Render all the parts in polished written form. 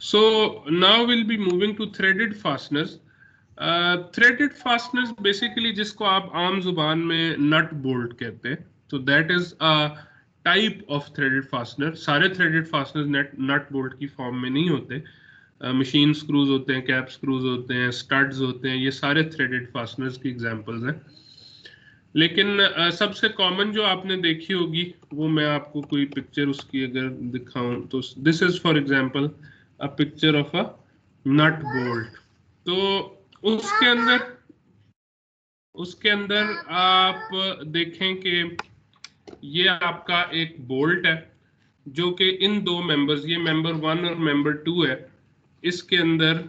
So now we'll be moving to threaded fasteners. Threaded fasteners basically जिसको आप आम जुबान में नट बोल्ट कहते हैं, तो that is a type of threaded fastener. सारे threaded fasteners नट बोल्ट की फॉर्म में नहीं होते. मशीन स्क्रूज होते हैं, कैप स्क्रूज होते हैं, स्टड्स होते हैं, ये सारे थ्रेडेड फास्टनर्स की एग्जांपल्स हैं. लेकिन सबसे कॉमन जो आपने देखी होगी वो मैं आपको कोई पिक्चर उसकी अगर दिखाऊं तो this is for example a picture of a nut bolt. तो उसके अंदर आप देखें कि ये आपका एक बोल्ट है जो कि इन दो मेंबर्स, ये मेंबर 1 और मेंबर 2 है, इसके अंदर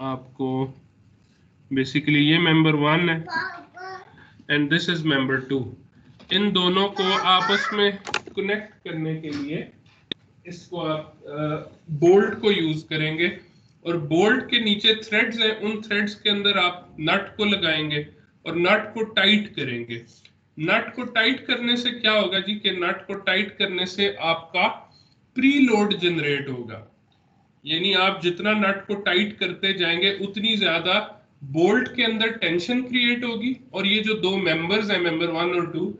आपको बेसिकली ये मेंबर 1 है एंड दिस इज मेंबर 2. इन दोनों को आपस में कनेक्ट करने के लिए इसको आप बोल्ट को यूज करेंगे और बोल्ट के नीचे थ्रेड्स हैं, उन थ्रेड्स के अंदर आप नट को लगाएंगे और नट को टाइट करेंगे. नट को टाइट करने से क्या होगा जी कि नट को टाइट करने से आपका प्रीलोड जनरेट होगा, यानी आप जितना नट को टाइट करते जाएंगे उतनी ज्यादा बोल्ट के अंदर टेंशन क्रिएट होगी और ये जो दो मेंबर्स हैं, मेंबर 1 और 2,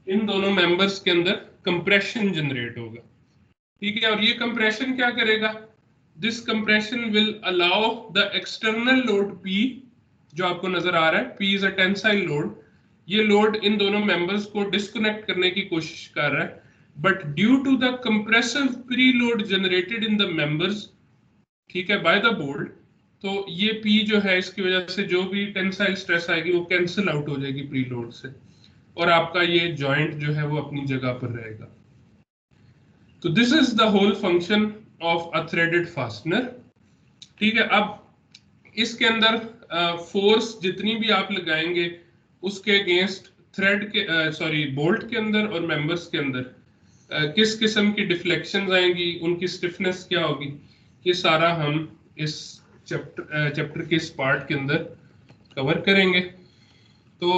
इन दोनों मेंबर्स के अंदर कंप्रेशन जनरेट होगा. ठीक है, और ये कंप्रेशन क्या करेगा? This compression will allow the external load P, जो आपको नजर आ रहा है, P is a tensile load. ये लोड इन दोनों मेंबर्स को डिस्कनेक्ट करने की कोशिश कर रहा है, but due to the compressive preload generated in the members, ठीक है, बाय द बोल्ट, तो ये P जो है इसकी वजह से जो भी टेंसाइल स्ट्रेस आएगी वो कैंसिल आउट हो जाएगी प्रीलोड से और आपका ये जॉइंट जो है वो अपनी जगह पर रहेगा. तो this is the whole function of a threaded fastener. ठीक है, अब इसके अंदर फोर्स जितनी भी आप लगाएंगे उसके अगेंस्ट थ्रेड के बोल्ट के अंदर और मेंबर्स के अंदर किस किस्म की डिफ्लेक्शंस आएंगी, उनकी स्टिफनेस क्या होगी, ये सारा हम इस चैप्टर के इस पार्ट के अंदर कवर करेंगे. तो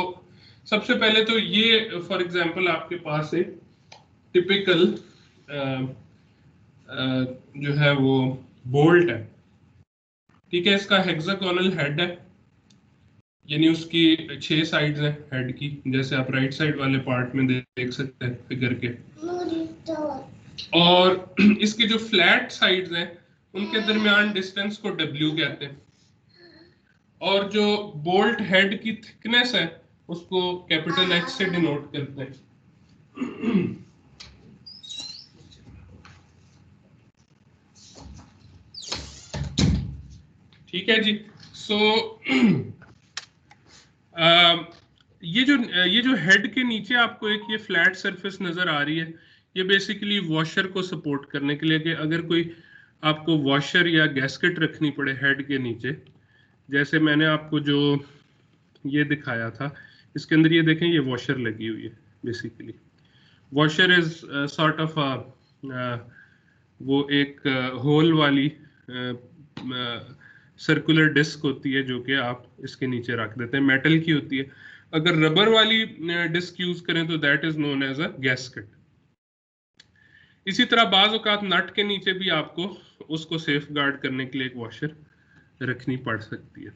सबसे पहले तो ये फॉर एग्जांपल आपके पास एक टिपिकल जो है वो बोल्ट है. ठीक है, इसका हेक्सागोनल हेड है, यानी उसकी 6 साइड्स हैं हेड की, जैसे आप राइट साइड वाले पार्ट में देख सकते हैं फिगर के. और इसके जो फ्लैट साइड्स हैं उनके दरमियान डिस्टेंस को W कहते हैं और जो बोल्ट हेड की थिकनेस है उसको कैपिटल H से डिनोट करते हैं. ठीक है जी. सो ये जो हेड के नीचे आपको एक ये फ्लैट सरफेस नजर आ रही है, ये बेसिकली वॉशर को सपोर्ट करने के लिए, कि अगर कोई आपको वॉशर या गैस्केट रखनी पड़े हेड के नीचे, जैसे मैंने आपको जो ये दिखाया था, इसके अंदर ये देखें ये वॉशर लगी हुई है. Basically washer is sort of वो एक होल वाली सर्कुलर डिस्क होती है जो कि आप इसके नीचे रख देते हैं, मेटल की होती है. अगर रबर वाली डिस्क यूज करें तो that is known as a gasket. इसी तरह बाज औकात नट के नीचे भी आपको उसको सेफ गार्ड करने के लिए एक वॉशर रखनी पड़ सकती है.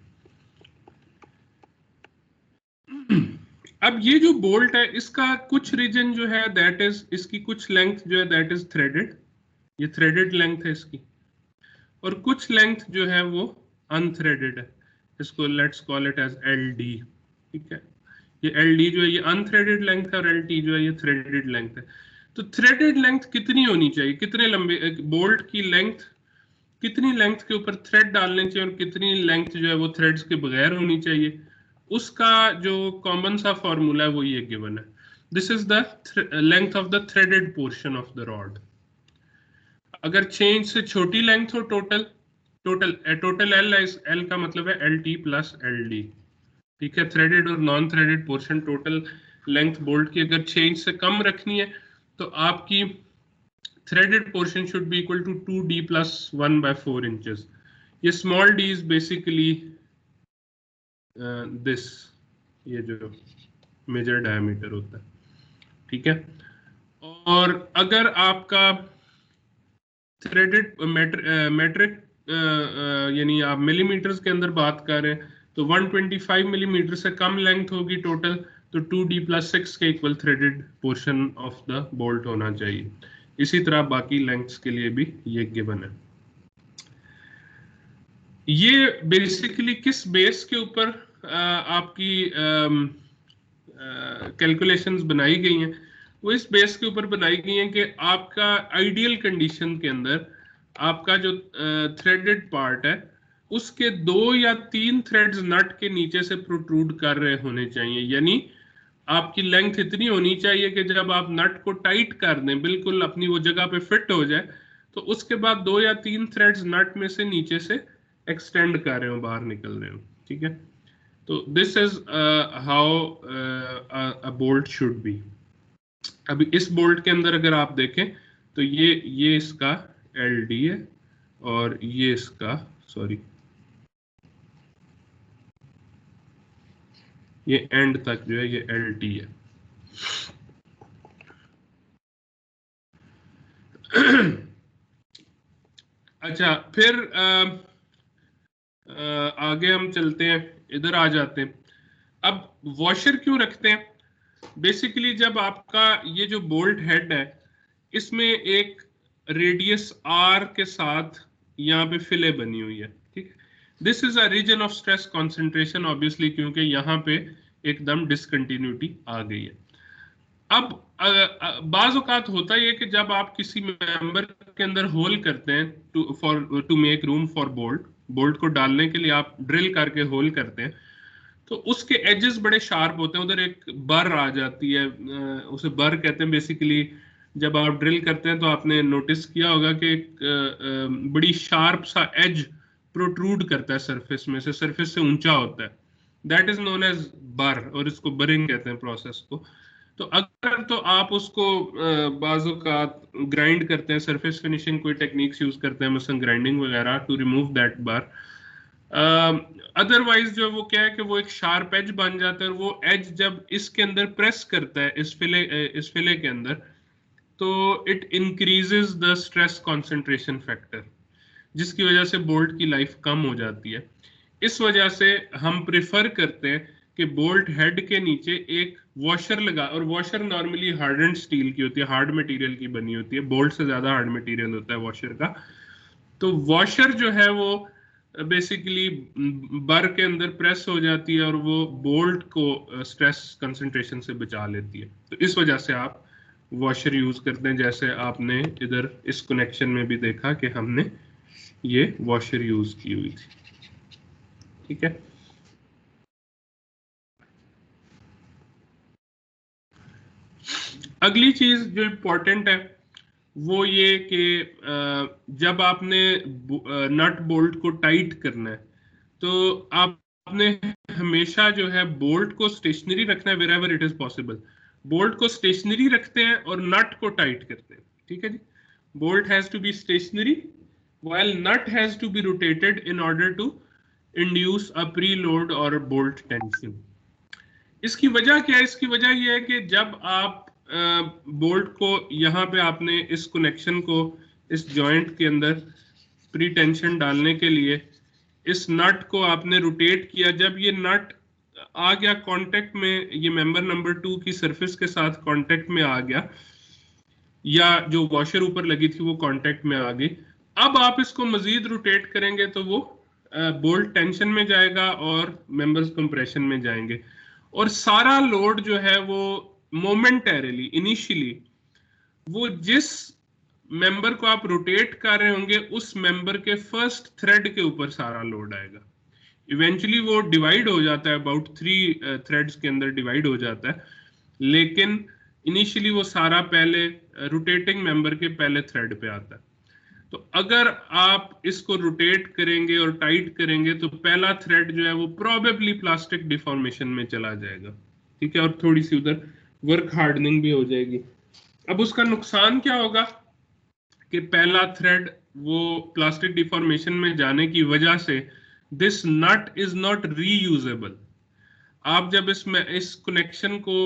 अब ये जो बोल्ट है इसका कुछ रीजन जो है दैट इज, इसकी कुछ लेंथ जो है दैट इज थ्रेडेड, ये थ्रेडेड लेंथ है इसकी, और कुछ लेंथ जो है वो अनथ्रेडेड है, इसको let's call it as LD. ठीक है, ये LD जो है ये अनथ्रेडेड लेंथ है और LT जो है ये थ्रेडेड लेंथ है. तो थ्रेडेड लेंथ कितनी होनी चाहिए, कितने लंबे बोल्ट की लेंथ, कितनी लेंथ के ऊपर थ्रेड डालने चाहिए और कितनी लेंथ जो है वो थ्रेड्स के बगैर होनी चाहिए, उसका जो कॉमन सा फॉर्मूला है वो ये गिवन है. This is the length of the threaded portion of the rod. अगर चेंज से छोटी लेंथ हो टोटल L का मतलब है LT प्लस LD. ठीक है, थ्रेडेड और non threaded portion total length bolt की अगर चेंज से कम रखनी है तो आपकी threaded portion should be equal to 2D plus 1/4 inches. ये small d is basically this, ये जो मेजर डायमीटर होता है. ठीक है, और अगर आपका थ्रेडेड मेट्रिक यानी आप मिलीमीटर्स के अंदर बात कर रहे हैं तो 125 मिलीमीटर से कम लेंथ होगी टोटल, तो 2D+6 के equal threaded portion of the bolt होना चाहिए। इसी तरह बाकी लेंथ्स के लिए भी ये गिवन है। ये बेसिकली किस बेस के ऊपर आपकी कैलकुलेशंस बनाई गई हैं, वो इस बेस के ऊपर बनाई गई हैं कि आपका आइडियल कंडीशन के अंदर आपका जो थ्रेडेड पार्ट है उसके 2 या 3 थ्रेड्स नट के नीचे से प्रोट्रूड कर रहे होने चाहिए, यानी आपकी लेंथ इतनी होनी चाहिए कि जब आप नट को टाइट कर दें, बिल्कुल अपनी वो जगह पे फिट हो जाए, तो उसके बाद 2 या 3 थ्रेड्स नट में से नीचे से एक्सटेंड कर रहे हो, बाहर निकल रहे हो। ठीक है, तो this is how a bolt should be. अभी इस बोल्ट के अंदर अगर आप देखें तो ये इसका LD है और ये इसका ये एंड तक जो है ये LT है। अच्छा, फिर आगे हम चलते हैं, इधर आ जाते हैं। अब वॉशर क्यों रखते हैं? बेसिकली जब आपका ये जो बोल्ट हेड है इसमें एक रेडियस R के साथ यहाँ पे फिले बनी हुई है। ठीक, this is a region of stress concentration obviously, क्योंकि यहाँ पे एकदम डिसकंटिन्यूटी आ गई है। अब बाज औकात होता ही है कि जब आप किसी मेंबर के अंदर होल करते हैं to make room for bolt को डालने के लिए आप ड्रिल करके होल करते हैं, तो उसके एजेस बड़े शार्प होते हैं, उधर एक बर आ जाती है, उसे बर कहते हैं बेसिकली। जब आप ड्रिल करते हैं तो आपने नोटिस किया होगा कि एक बड़ी शार्प सा एज प्रोट्रूड करता है सरफेस में से, सरफेस से ऊंचा होता है, दैट इज नोन एज बर, और इसको बरिंग कहते हैं प्रोसेस को। तो अगर तो आप उसको बाजू का ग्राइंड करते हैं, सरफेस फिनिशिंग कोई टेक्निक्स यूज करते हैं, मसलन ग्राइंडिंग वगैरह, to remove that bar. Otherwise जो वो क्या है कि वो एक शार्प एज बन जाता है, और वो एज जब इसके अंदर प्रेस करता है इस फिले के अंदर, तो it increases the stress concentration factor, जिसकी वजह से बोल्ट की लाइफ कम हो जाती है। इस वजह से हम प्रिफर करते हैं कि बोल्ट हेड के नीचे एक वॉशर लगा, और वॉशर नॉर्मली हार्डन्ड स्टील की होती है, हार्ड मटेरियल की बनी होती है, बोल्ट से ज्यादा हार्ड मटेरियल होता है वॉशर का। तो वॉशर जो है वो बेसिकली बर के अंदर प्रेस हो जाती है और वो बोल्ट को स्ट्रेस कंसंट्रेशन से बचा लेती है। तो इस वजह से आप वॉशर यूज करते हैं, जैसे आपने इधर इस कनेक्शन में भी देखा कि हमने ये वॉशर यूज की हुई थी। ठीक है, अगली चीज जो इंपॉर्टेंट है वो ये कि जब आपने नट बोल्ट को टाइट करना है तो आपने हमेशा जो है बोल्ट को स्टेशनरी रखना है wherever it is possible. Bolt को स्टेशनरी रखते हैं और नट को टाइट करते हैं। ठीक है जी, bolt has to be stationary while nut has to be rotated in order to induce a preload or a bolt tension। इसकी वजह क्या है? इसकी वजह यह है कि जब आप बोल्ट को यहाँ पे आपने इस कनेक्शन को इस जॉइंट के अंदर प्री टेंशन डालने के लिए इस नट को आपने रोटेट किया, जब ये नट आ गया कांटेक्ट में, ये मेंबर नंबर 2 की सरफेस के साथ कांटेक्ट में आ गया, या जो वॉशर ऊपर लगी थी वो कांटेक्ट में आ गई, अब आप इसको मजीद रोटेट करेंगे तो वो बोल्ट टेंशन में जाएगा और मेंबर्स कंप्रेशन में जाएंगे, और सारा लोड जो है वो मोमेंटरीली इनिशियली वो जिस मेंबर को आप रोटेट कर रहे होंगे उस मेंबर के फर्स्ट थ्रेड के ऊपर सारा लोड आएगा। इवेंचुअली वो डिवाइड हो जाता है, अबाउट 3 थ्रेड्स के अंदर डिवाइड हो जाता है, लेकिन इनिशियली वो सारा पहले रोटेटिंग मेंबर के पहले थ्रेड पे आता है। तो अगर आप इसको रोटेट करेंगे और टाइट करेंगे तो पहला थ्रेड जो है वो प्रोबेबली प्लास्टिक डिफॉर्मेशन में चला जाएगा। ठीक है, और थोड़ी सी उधर वर्क हार्डनिंग भी हो जाएगी। अब उसका नुकसान क्या होगा कि पहला थ्रेड वो प्लास्टिक डिफॉर्मेशन में जाने की वजह से this nut is not reusable. आप जब इस कनेक्शन को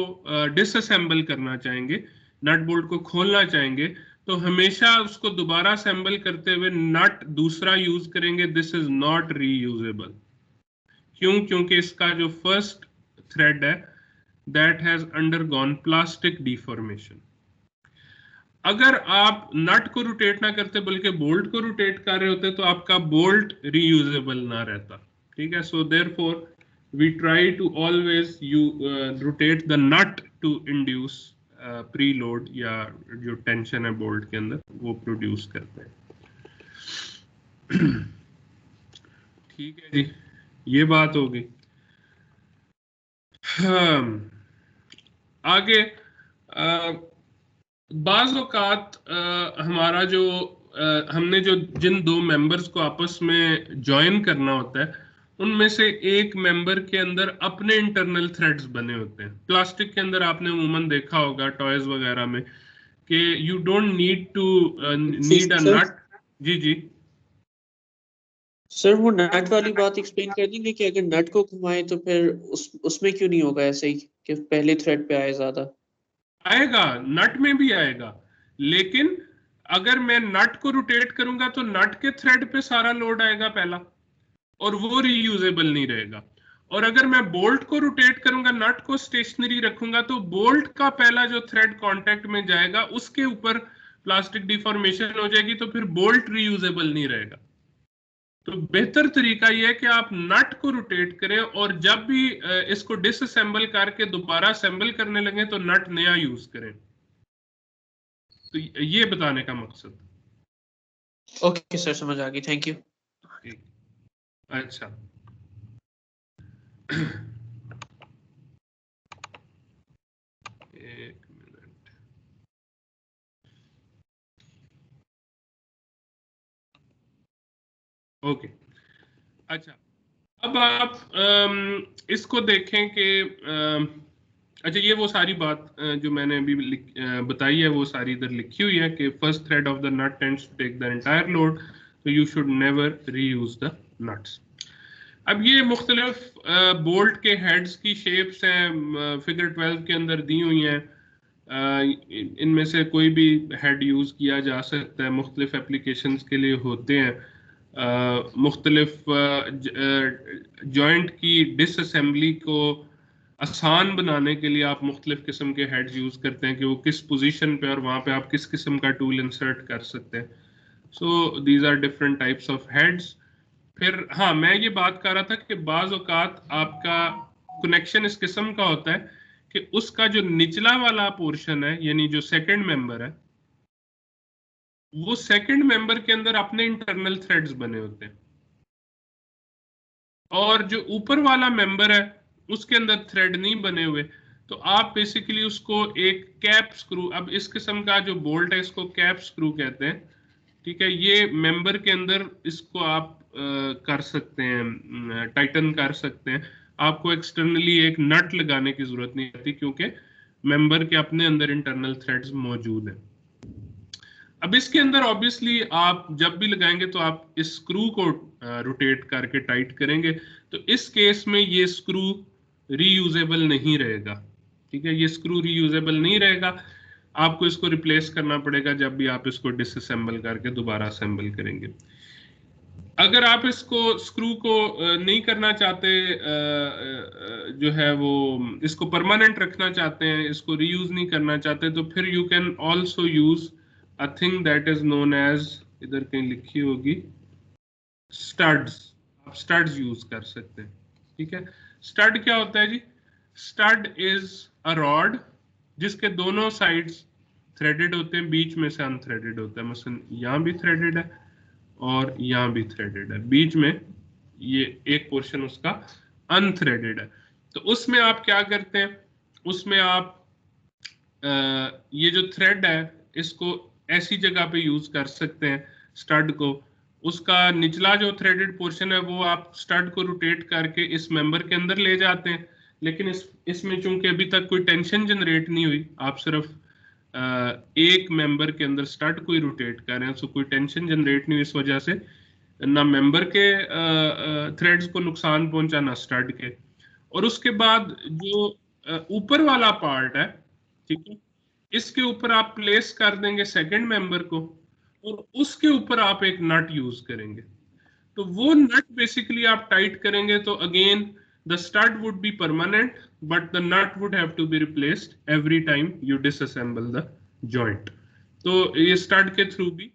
डिसअसेंबल करना चाहेंगे, नट बोल्ट को खोलना चाहेंगे, तो हमेशा उसको दोबारा असेंबल करते हुए नट दूसरा यूज करेंगे। This is not reusable. क्यों? क्योंकि इसका जो फर्स्ट थ्रेड है that has undergone plastic deformation. अगर आप नट को रोटेट ना करते बल्कि बोल्ट को रोटेट कर रहे होते तो आपका बोल्ट रीयूजेबल ना रहता। ठीक है, so therefore we try to always rotate the nut to induce preload, या जो टेंशन है बोल्ट के अंदर वो प्रोड्यूस करते हैं। ठीक है जी, ये बात होगी। आगे बाज़ औक़ात हमारा जो हमने जो जिन दो मेंबर्स को आपस में ज्वाइन करना होता है उनमें से एक मेंबर के अंदर अपने इंटरनल थ्रेड्स बने होते हैं। प्लास्टिक के अंदर आपने अमूमन देखा होगा टॉयज वगैरह में कि you don't need a nut. जी जी सर, वो नट वाली बात एक्सप्लेन कर देंगे कि अगर नट को घुमाए तो फिर उसमें क्यों नहीं होगा ऐसे ही कि पहले थ्रेड पे आए ज्यादा? आएगा, नट में भी आएगा, लेकिन अगर मैं नट को रोटेट करूंगा तो नट के थ्रेड पे सारा लोड आएगा पहला, और वो रीयूजेबल नहीं रहेगा। और अगर मैं बोल्ट को रोटेट करूंगा, नट को स्टेशनरी रखूंगा, तो बोल्ट का पहला जो थ्रेड कांटेक्ट में जाएगा उसके ऊपर प्लास्टिक डिफॉर्मेशन हो जाएगी, तो फिर बोल्ट रीयूजेबल नहीं रहेगा। तो बेहतर तरीका यह है कि आप नट को रोटेट करें, और जब भी इसको डिसअसेंबल करके दोबारा असेंबल करने लगे तो नट नया यूज करें। तो ये बताने का मकसद। ओके सर, समझ आ गई, थैंक यू। अच्छा एक मिनट। ओके, अच्छा अब आप इसको देखें कि अच्छा ये वो सारी बात जो मैंने अभी बताई है वो सारी इधर लिखी हुई है कि first thread of the nut tends to take the entire load, तो you should never reuse the nuts. अब ये मुख्तलिफ बोल्ट के हेड्स की शेप्स हैं, फिगर 12 के अंदर दी हुई हैं। इनमें से कोई भी हेड यूज़ किया जा सकता है, मुख्तलिफ एप्लीकेशंस के लिए होते हैं। मुख्तलिफ जॉइंट की डिसअसेंबली को आसान बनाने के लिए आप मुख्तलिफ किस्म के हेड्स यूज़ करते हैं कि वो किस पोजीशन पे और वहाँ पे आप किस किस्म का टूल इंसर्ट कर सकते हैं। So these are different types of heads. फिर हाँ, मैं ये बात कर रहा था कि बाज़ औक़ात आपका कनेक्शन इस किस्म का होता है कि उसका जो निचला वाला पोर्शन है, यानी जो सेकंड मेंबर है, वो सेकंड मेंबर के अंदर अपने इंटरनल थ्रेड्स बने होते हैं, और जो ऊपर वाला मेंबर है उसके अंदर थ्रेड नहीं बने हुए। तो आप बेसिकली उसको एक कैप स्क्रू, अब इस किस्म का जो बोल्ट है इसको कैप स्क्रू कहते हैं। ठीक है, ये मेंबर के अंदर इसको आप कर सकते हैं, टाइटन कर सकते हैं। आपको एक्सटर्नली एक नट लगाने की जरूरत नहीं होती क्योंकि मेंबर के अपने अंदर इंटरनल थ्रेड्स मौजूद हैं। अब इसके अंदर ऑब्वियसली आप जब भी लगाएंगे तो आप इस स्क्रू को रोटेट करके टाइट करेंगे, तो इस केस में ये स्क्रू रीयूजेबल नहीं रहेगा। ठीक है, ये स्क्रू रीयूजेबल नहीं रहेगा, आपको इसको रिप्लेस करना पड़ेगा जब भी आप इसको डिसअसेंबल करके दोबारा असेंबल करेंगे। अगर आप इसको स्क्रू को नहीं करना चाहते, जो है वो इसको परमानेंट रखना चाहते हैं, इसको रीयूज नहीं करना चाहते, तो फिर you can also use a thing that is known as, इधर कहीं लिखी होगी, स्टड्स। आप स्टड्स यूज कर सकते हैं। ठीक है, स्टड क्या होता है जी? स्टड इज अ रॉड जिसके दोनों साइड्स थ्रेडेड होते हैं, बीच में से अनथ्रेडेड होता है। मसलन यहाँ भी थ्रेडेड है और यहाँ भी थ्रेडेड है, बीच में ये एक पोर्शन उसका अनथ्रेडेड है। तो उसमें आप क्या करते हैं, उसमें आप ये जो थ्रेड है इसको ऐसी जगह पे यूज कर सकते हैं स्टड को। उसका निचला जो थ्रेडेड पोर्शन है वो आप स्टड को रोटेट करके इस मेंबर के अंदर ले जाते हैं, लेकिन इसमें चूंकि अभी तक कोई टेंशन जनरेट नहीं हुई, आप सिर्फ एक मेंबर के अंदर स्टड को ही रोटेट कर रहे हैं, सो कोई टेंशन जनरेट नहीं हुई, इस वजह से ना मेंबर के थ्रेड्स को नुकसान पहुंचा ना स्टड के। और उसके बाद जो ऊपर वाला पार्ट है, ठीक है, इसके ऊपर आप प्लेस कर देंगे सेकंड मेंबर को और उसके ऊपर आप एक नट यूज करेंगे। तो वो नट बेसिकली आप टाइट करेंगे तो again the stud would be permanent but the nut would have to be replaced every time you disassemble the joint. तो ये स्टड के थ्रू भी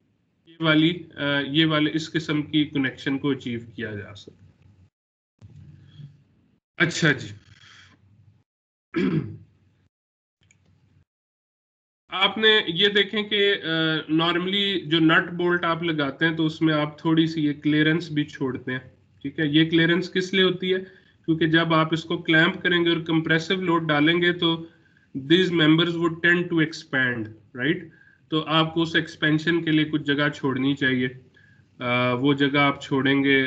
ये वाले इस किस्म की कनेक्शन को अचीव किया जा सकता। अच्छा जी आपने ये देखें कि नॉर्मली जो नट बोल्ट आप लगाते हैं तो उसमें आप थोड़ी सी ये क्लियरेंस भी छोड़ते हैं। ठीक है, ये क्लियरेंस किस लिए होती है? क्योंकि जब आप इसको क्लैंप करेंगे और कंप्रेसिव लोड डालेंगे तो this members would tend to expand, right? तो आपको उस एक्सपेंशन के लिए कुछ जगह छोड़नी चाहिए। वो जगह आप छोड़ेंगे,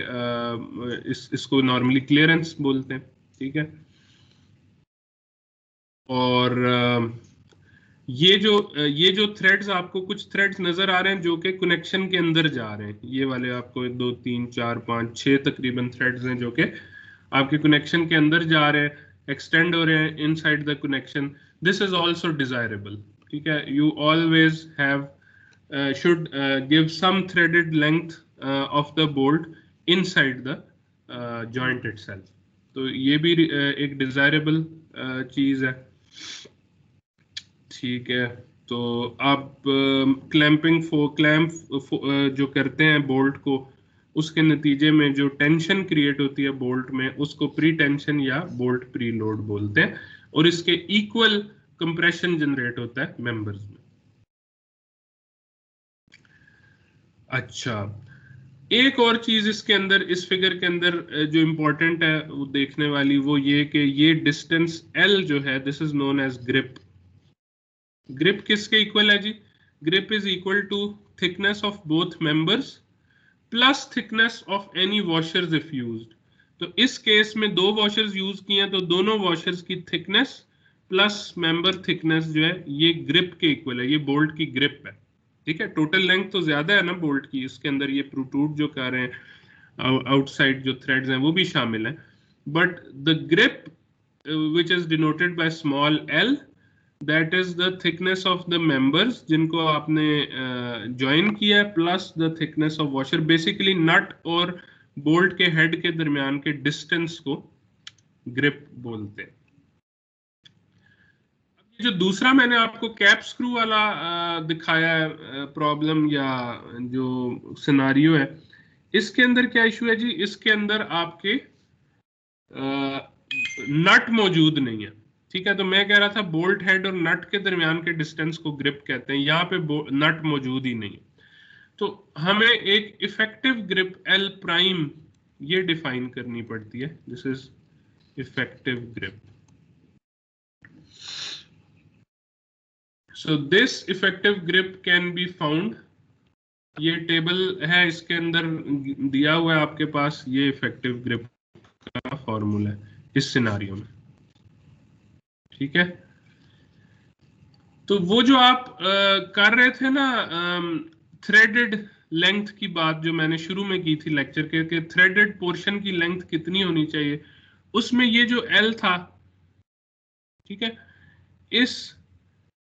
इसको नॉर्मली क्लियरेंस बोलते हैं। ठीक है, और ये जो थ्रेड्स, आपको कुछ थ्रेड्स नजर आ रहे हैं जो कि कनेक्शन के अंदर जा रहे हैं। ये वाले आपको 2 3 4 5 6 तकरीबन थ्रेड्स हैं जो कि आपके कनेक्शन के अंदर जा रहे हैं, एक्सटेंड हो रहे हैं inside the connection. This is also desirable. ठीक है, you always have should give some threaded length of the bolt inside the joint itself. तो ये भी एक डिजायरेबल चीज है। ठीक है, तो आप क्लैंप जो करते हैं बोल्ट को, उसके नतीजे में जो टेंशन क्रिएट होती है बोल्ट में, उसको प्री टेंशन या बोल्ट प्री लोड बोलते हैं, और इसके इक्वल कंप्रेशन जनरेट होता है मेंबर्स में। अच्छा, एक और चीज इसके अंदर, इस फिगर के अंदर जो इंपॉर्टेंट है वो देखने वाली, वो ये कि ये डिस्टेंस L जो है, this is known as grip. Grip किसके इक्वल है जी? Grip is equal to thickness of both members plus thickness of any washers if used. तो इस केस में 2 वॉशर्स यूज किए हैं तो दोनों वॉशर्स की थिकनेस प्लस मेंबर थिकनेस जो है ये ग्रिप के इक्वल है। ये बोल्ट की ग्रिप है। ठीक है, टोटल लेंथ तो ज्यादा है ना बोल्ट की, इसके अंदर ये प्रोट्रूड जो कर रहे हैं आउटसाइड जो थ्रेड्स हैं वो भी शामिल है, but the grip which is denoted by small l, that is the thickness of the members जिनको आपने ज्वाइन किया है plus the thickness of washer. Basically nut और बोल्ट के हेड के दरमियान के डिस्टेंस को ग्रिप बोलते हैं। जो दूसरा मैंने आपको कैप स्क्रू वाला दिखाया है प्रॉब्लम या जो सिनारियो है, इसके अंदर क्या इशू है जी? इसके अंदर आपके नट मौजूद नहीं है। ठीक है, तो मैं कह रहा था बोल्ट हेड और नट के दरमियान के डिस्टेंस को ग्रिप कहते हैं, यहाँ पे नट मौजूद ही नहीं है। तो हमें एक इफेक्टिव ग्रिप L प्राइम ये डिफाइन करनी पड़ती है। This is effective grip. So this effective grip can be found, ये टेबल है, इसके अंदर दिया हुआ है आपके पास, ये इफेक्टिव ग्रिप का फॉर्मूला है इस सिनारियो में। ठीक है, तो वो जो आप कर रहे थे ना थ्रेडेड लेंथ की बात, जो मैंने शुरू में की थी लेक्चर के थ्रेडेड पोर्शन की लेंथ कितनी होनी चाहिए, उसमें ये जो L था, ठीक है, इस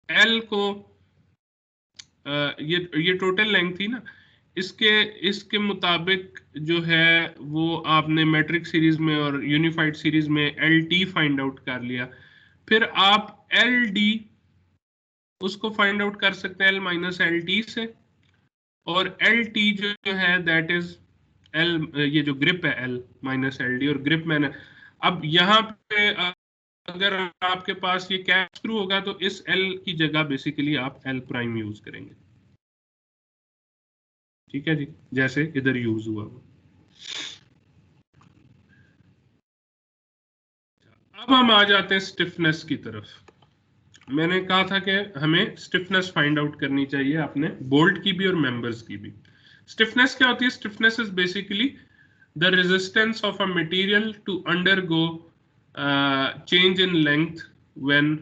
L को ये टोटल लेंथ थी ना, इसके मुताबिक जो है वो आपने मैट्रिक सीरीज में और यूनिफाइड सीरीज में LT फाइंड आउट कर लिया। फिर आप LD उसको फाइंड आउट कर सकते हैं L माइनस LT से, और LT जो है दैट इज L, ये जो ग्रिप है L माइनस LD, और ग्रिप मैंने अब यहाँ पे अगर आपके पास ये कैप स्क्रू होगा तो इस L की जगह बेसिकली आप L प्राइम यूज करेंगे। ठीक है जी, जैसे इधर यूज हुआ। अब हम आ जाते हैं स्टिफनेस की तरफ। मैंने कहा था कि हमें स्टिफनेस फाइंड आउट करनी चाहिए अपने बोल्ट की भी और मेंबर्स की भी। स्टिफनेस क्या होती है? Stiffness is basically the resistance of a material to undergo change in length when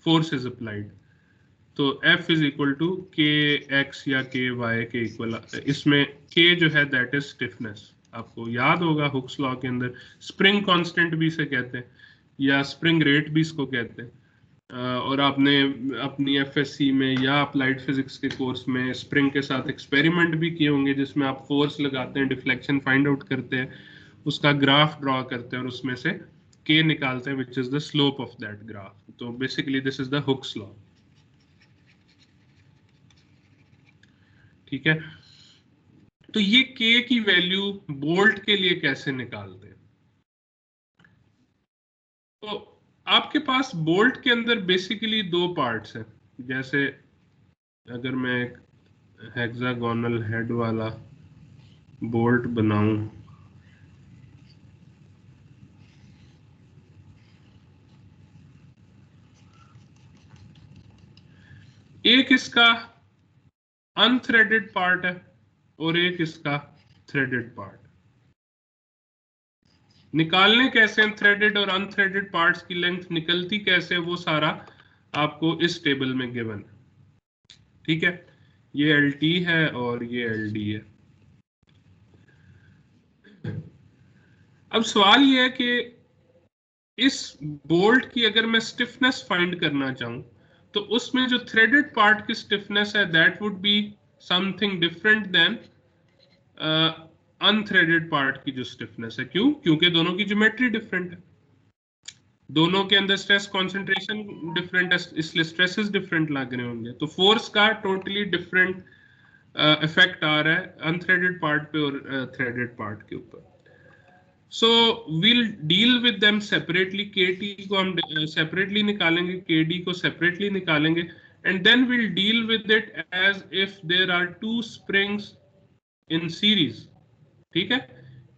force is applied. तो F is equal to K x या के वाई के इक्वल। इसमें K जो है दैट इज स्टिफनेस। आपको याद होगा हुक्स लॉ के अंदर स्प्रिंग कांस्टेंट भी इसे कहते हैं या स्प्रिंग रेट भी इसको कहते हैं। और आपने अपनी एफएससी में या अप्लाइड फिजिक्स के कोर्स में स्प्रिंग के साथ एक्सपेरिमेंट भी किए होंगे, जिसमें आप फोर्स लगाते हैं, डिफ्लेक्शन फाइंड आउट करते हैं, उसका ग्राफ ड्रॉ करते हैं और उसमें से के निकालते हैं which is the slope of that graph. तो basically this is the Hooke's law. ठीक है. तो ये के की वैल्यू बोल्ट के लिए कैसे निकालते हैं? तो आपके पास बोल्ट के अंदर बेसिकली दो पार्ट्स हैं. जैसे अगर मैं एक हेक्सागोनल हेड वाला बोल्ट बनाऊं, एक इसका अनथ्रेडेड पार्ट है और एक इसका थ्रेडेड पार्ट. निकालने कैसे हैं थ्रेडेड और अनथ्रेडेड पार्ट्स की लेंथ निकलती कैसे है, वो सारा आपको इस टेबल में गिवन है. ठीक है. ये एल टी है और ये एल डी है. अब सवाल ये है कि इस बोल्ट की अगर मैं स्टिफनेस फाइंड करना चाहूं तो उसमें जो थ्रेडेड पार्ट की स्टिफनेस है that would be something different than unthreaded part की जो स्टिफनेस है. क्यों? क्योंकि दोनों की ज्योमेट्री डिफरेंट है, दोनों के अंदर स्ट्रेस कॉन्सेंट्रेशन डिफरेंट है, इसलिए स्ट्रेसेस डिफरेंट लग रहे होंगे. तो फोर्स का टोटली डिफरेंट इफेक्ट आ रहा है अनथ्रेडेड पार्ट पे और थ्रेडेड पार्ट के ऊपर. So will deal with them separately. KT को हम सेपरेटली निकालेंगे, केडी को सेपरेटली निकालेंगे, and then will deal with it as if there are two springs in series. ठीक है.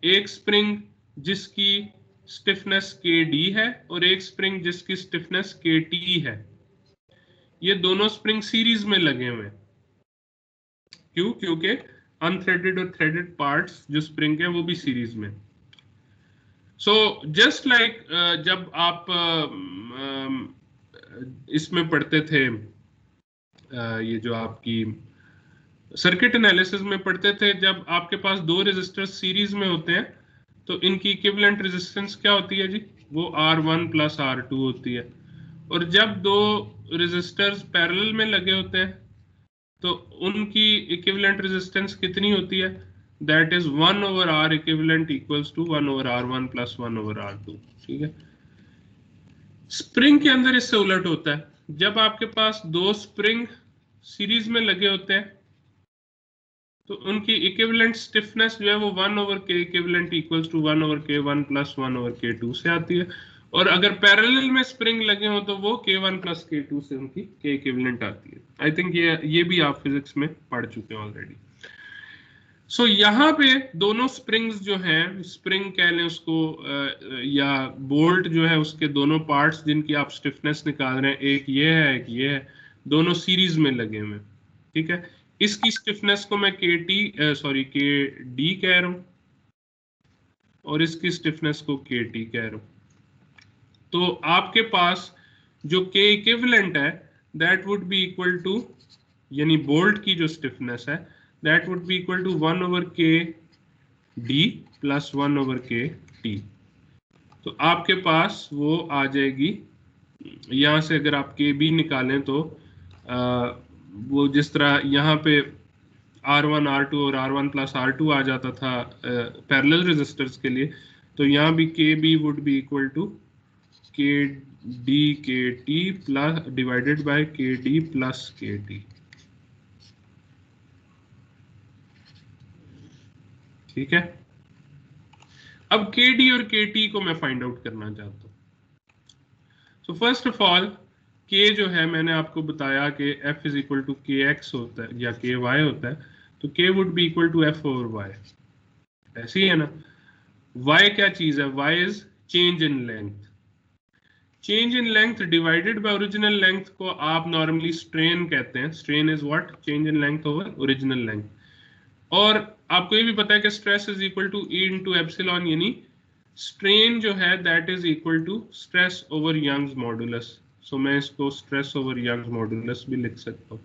एक स्प्रिंग जिसकी स्टिफनेस के डी है और एक स्प्रिंग जिसकी स्टिफनेस के टी है. ये दोनों स्प्रिंग सीरीज में लगे हुए हैं. क्यों? क्योंकि अनथ्रेडेड और थ्रेडेड पार्ट्स जो स्प्रिंग है वो भी सीरीज में. सो जस्ट लाइक जब आप इसमें पढ़ते थे, ये जो आपकी सर्किट एनालिसिस में पढ़ते थे, जब आपके पास दो रेजिस्टर्स सीरीज में होते हैं तो इनकी इक्विवेलेंट रेजिस्टेंस क्या होती है जी? वो R1 प्लस R2 होती है. और जब दो रेजिस्टर्स पैरेलल में लगे होते हैं तो उनकी इक्विवेलेंट रेजिस्टेंस कितनी होती है? That is 1 over R equivalent equals to 1 over R1 plus 1 over R2. ठीक है. स्प्रिंग के अंदर इससे उलट होता है. जब आपके पास दो स्प्रिंग सीरीज में लगे होते हैं तो उनकी इक्विवेलेंट स्टिफनेस जो है वो 1 ओवर के इक्विवेलेंट इक्वल्स टू 1 ओवर के 1 प्लस 1 ओवर के 2 से आती है. और अगर पैरेलल में स्प्रिंग लगे हो तो वो k1 प्लस k2 से उनकी के इक्विवेलेंट आती है. आई थिंक ये भी आप फिजिक्स में पढ़ चुके हैं ऑलरेडी. सो यहाँ पे दोनों स्प्रिंग्स जो हैं, स्प्रिंग कह लें उसको या बोल्ट जो है, उसके दोनों पार्ट्स जिनकी आप स्टिफनेस निकाल रहे हैं, एक ये है एक ये है, दोनों सीरीज में लगे हुए. ठीक है. इसकी स्टिफनेस को मैं के डी कह रहा हूं और इसकी स्टिफनेस को के टी कह रहा हूं. तो आपके पास जो के इक्विवेलेंट है that would be equal to, यानी बोल्ट की जो स्टिफनेस है that would be equal to 1 over K D plus 1 over K T. तो आपके पास वो आ जाएगी, यहां से अगर आप के बी निकालें तो वो जिस तरह यहाँ पे R1 R2 और R1 प्लस R2 आ जाता था पैरेलल रेजिस्टर्स के लिए, तो यहाँ भी K B would be equal to K D K T plus divided by K D plus K T. ठीक है. अब के डी और के टी को मैं फाइंड आउट करना चाहता हूं. सो फर्स्ट ऑफ ऑल के जो है मैंने आपको बताया कि F is equal to K x होता है या के वाई होता है, तो K would be equal to F over y. ऐसी है ना. y क्या चीज है? y is change in length. Change in length divided by original length को आप नॉर्मली स्ट्रेन कहते हैं. Strain is what? Change in length over original length. और आपको ये भी पता है कि stress is equal to E into epsilon, यानी स्ट्रेन जो है that is equal to stress over Young's modulus. So मैं इसको स्ट्रेस ओवर यंग्स मॉडुलस भी लिख सकता हूँ.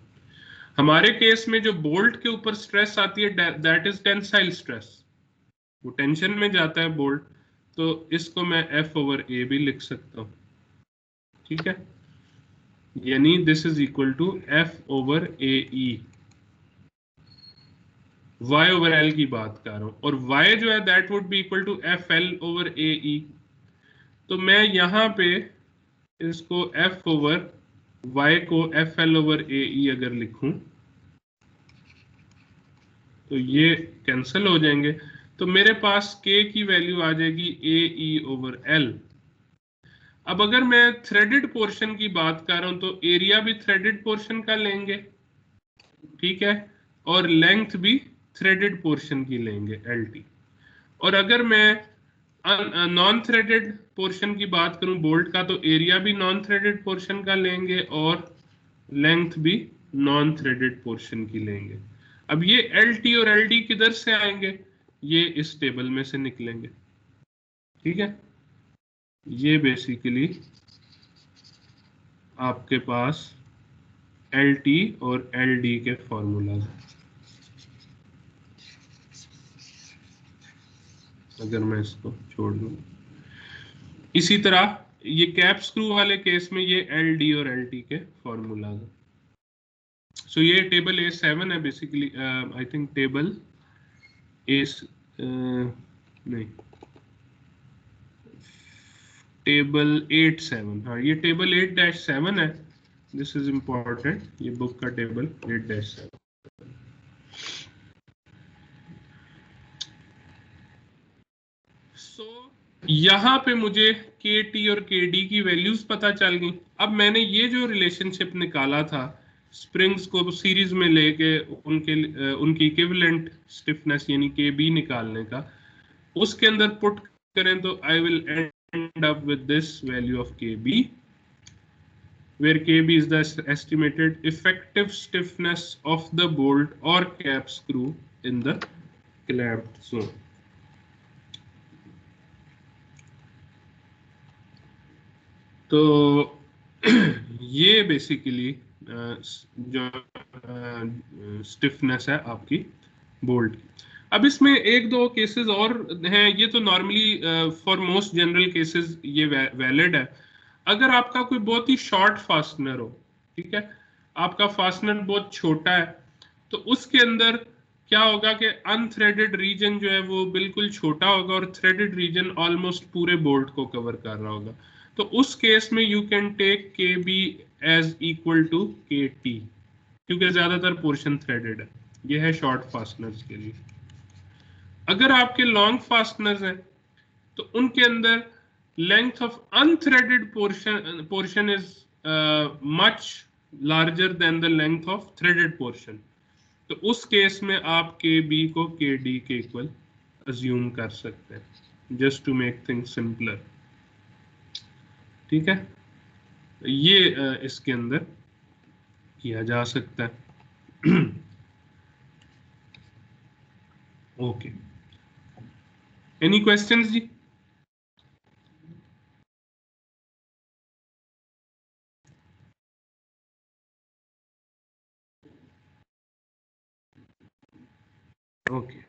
हमारे केस में जो बोल्ट के ऊपर स्ट्रेस आती है दैट इज टेंसाइल स्ट्रेस, वो टेंशन में जाता है बोल्ट, तो इसको मैं F ओवर A भी लिख सकता हूँ. ठीक है. यानी this is equal to F over A E, y over l की बात कर रहा हूं, और y जो है that would be equal to F L over A E. तो मैं यहां पे इसको f ओवर y को F L over A E अगर लिखूं तो ये कैंसिल हो जाएंगे, तो मेरे पास k की वैल्यू आ जाएगी ए ई ओवर l। अब अगर मैं थ्रेडेड पोर्शन की बात कर रहा हूं तो एरिया भी थ्रेडेड पोर्शन का लेंगे, ठीक है, और लेंथ भी थ्रेडेड पोर्शन की लेंगे LT। और अगर मैं नॉन थ्रेडेड पोर्शन की बात करूं बोल्ट का, तो एरिया भी नॉन थ्रेडेड पोर्शन का लेंगे और लेंथ भी नॉन थ्रेडेड पोर्शन की लेंगे। अब ये LT और LD किधर से आएंगे, ये इस टेबल में से निकलेंगे, ठीक है। ये बेसिकली आपके पास LT और LD के फॉर्मूलाज हैं। अगर मैं इसको छोड़ दूं, इसी तरह ये कैप स्क्रू वाले केस में ये LD और LT के फॉर्मूलाज हैं। सो ये टेबल A7 है बेसिकली, आई थिंक टेबल नहीं, टेबल 8-7, हाँ ये टेबल 8-7 है। दिस इज इंपॉर्टेंट, ये बुक का टेबल 8-7। सो यहाँ पे मुझे KT और KD की वैल्यूज पता चल गई। अब मैंने ये जो रिलेशनशिप निकाला था स्प्रिंग्स को सीरीज में लेके उनकी इक्विवेलेंट स्टिफनेस यानी KB निकालने का, उसके अंदर पुट करें तो I will and up with this value of KB, where KB is the estimated effective stiffness of the bolt or cap screw in the clamped zone. तो ये बेसिकली जो स्टिफनेस है आपकी बोल्ट की। अब इसमें एक दो केसेस और हैं, ये तो normally for most general cases ये वैलिड है। अगर आपका कोई बहुत ही शॉर्ट फास्टनर हो, ठीक है, आपका फास्टनर बहुत छोटा है, तो उसके अंदर क्या होगा कि अनथ्रेडेड रीजन जो है वो बिल्कुल छोटा होगा और थ्रेडेड रीजन ऑलमोस्ट पूरे बोल्ट को कवर कर रहा होगा। तो उस केस में you can take KB as equal to KT, क्योंकि ज्यादातर पोर्शन थ्रेडेड है। ये है शॉर्ट फास्टनर्स के लिए। अगर आपके लॉन्ग फास्टनर्स हैं तो उनके अंदर length of unthreaded portion is much larger than the length of threaded portion. तो उस केस में आप KB को KD के इक्वल अज्यूम कर सकते हैं, just to make things simpler, ठीक है। ये इसके अंदर किया जा सकता है। ओके, एनी क्वेश्चंस जी? ओके,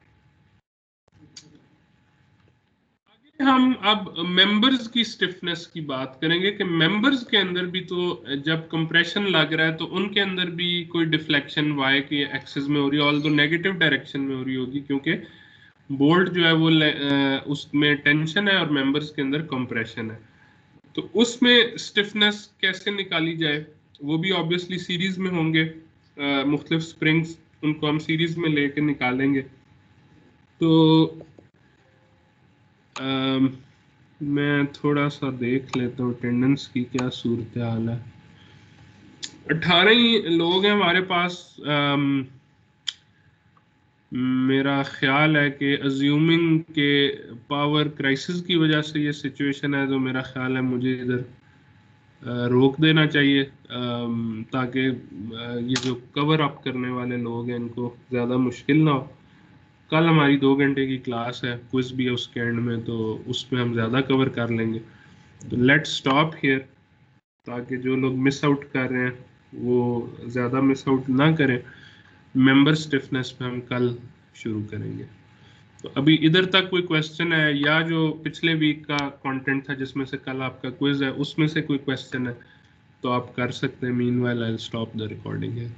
हम अब मेंबर्स की स्टिफनेस की बात करेंगे कि मेंबर्स के अंदर भी तो जब कंप्रेशन लग रहा है तो उनके अंदर भी कोई डिफ्लेक्शन y के एक्सिस में हो रही है, ऑल्दो नेगेटिव डायरेक्शन में हो रही होगी, क्योंकि बोल्ट जो है वो उसमें टेंशन है और मेंबर्स के अंदर कंप्रेशन है। तो उसमें स्टिफनेस कैसे निकाली जाए, वो भी ऑब्वियसली सीरीज में होंगे, मुख्तलिफ स्प्रिंग्स, उनको हम सीरीज में लेके निकालेंगे। तो मैं थोड़ा सा देख लेता हूँ अटेंडेंस की क्या सूरत हाल है। 18 ही लोग हैं हमारे पास। मेरा ख्याल है कि अज्यूमिंग के पावर क्राइसिस की वजह से ये सिचुएशन है, तो मेरा ख्याल है मुझे इधर रोक देना चाहिए, ताकि ये जो कवर अप करने वाले लोग हैं इनको ज़्यादा मुश्किल ना हो। कल हमारी 2 घंटे की क्लास है, क्विज भी है उसके एंड में, तो उसमें हम ज़्यादा कवर कर लेंगे। तो लेट्स स्टॉप हियर, ताकि जो लोग मिस आउट कर रहे हैं वो ज़्यादा मिस आउट ना करें। मेंबर स्टिफनेस पे हम कल शुरू करेंगे। तो अभी इधर तक कोई क्वेश्चन है, या जो पिछले वीक का कंटेंट था जिसमें से कल आपका क्विज है उसमें से कोई क्वेश्चन है तो आप कर सकते हैं। Meanwhile I will stop the recording here.